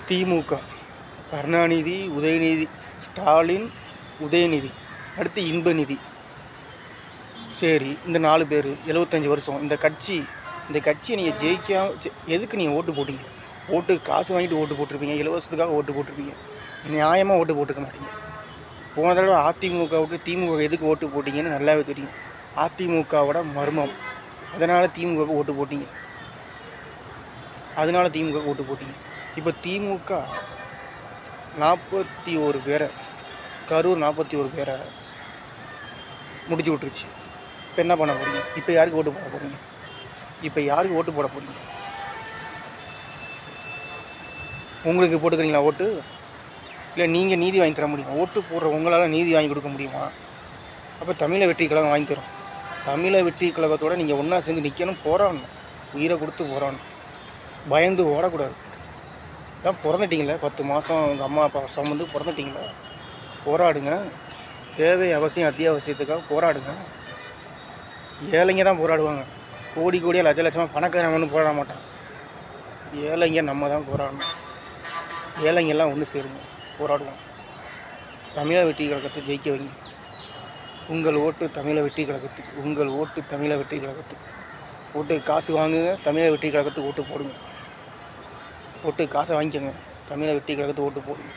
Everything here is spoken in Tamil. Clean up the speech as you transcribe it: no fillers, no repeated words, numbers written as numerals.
திமுக கருணாநிதி, உதயநிதி, ஸ்டாலின், உதயநிதி, அடுத்து இன்பநிதி. சரி, இந்த 4 பேர் 75 வருஷம் இந்த கட்சியை நீங்கள் எதுக்கு நீங்கள் ஓட்டு போட்டீங்க? ஓட்டு காசு வாங்கிட்டு ஓட்டு போட்டிருப்பீங்க, இலவசத்துக்காக ஓட்டு போட்டிருப்பீங்க, நியாயமாக ஓட்டு போட்டுக்க மாட்டீங்க. போன தடவை அதிமுக விட்டு திமுக எதுக்கு ஓட்டு போட்டிங்கன்னு நல்லாவே தெரியும். அதிமுகவோட மர்மம், அதனால் திமுக ஓட்டு போட்டீங்க. இப்போ திமுக 41 பேரை, கரூர் 41 பேரை முடிச்சு விட்டுருச்சு. இப்போ என்ன பண்ண போகிறீங்க? இப்போ யாருக்கு ஓட்டு போட போகிறீங்க? உங்களுக்கு போட்டுக்கிறீங்களா ஓட்டு? இல்லை நீங்கள் நீதி வாங்கி தர முடியுமா? ஓட்டு போடுற உங்களால் நீதி வாங்கி கொடுக்க முடியுமா? அப்போ தமிழக வெற்றி கழகம் வாங்கி தரும். தமிழக வெற்றி கழகத்தோடு நீங்கள் ஒன்றா சேர்ந்து நிற்கணும், போராடணும், உயிரை கொடுத்து போராடணும், பயந்து ஓடக்கூடாது. தான் பிறந்துட்டிங்களே, 10 மாதம் உங்கள் அம்மா அப்பா சுமந்து பிறந்துட்டிங்களே, போராடுங்க. தேவை அவசியம் அத்தியாவசியத்துக்காக போராடுங்க. ஏழைங்க தான் போராடுவாங்க. கோடியாக லட்சமாக பணக்காரன் ஒன்றும் போராட மாட்டான். ஏழைங்க நம்ம தான் போராடணும். ஏழைங்கெல்லாம் ஒன்று சேருங்க, போராடுவோம். தமிழக வெற்றி கழகத்தை ஜெயிக்க வைங்க. உங்கள் ஓட்டு தமிழக வெற்றி கழகத்துக்கு. ஓட்டு காசு வாங்குங்க, தமிழக வெற்றி கழகத்துக்கு ஓட்டு போடுங்க. ஓட்டு காசை வாங்கிக்கோங்க, தமிழக வெற்றி கழகத்துக்கு ஓட்டு போடுங்க.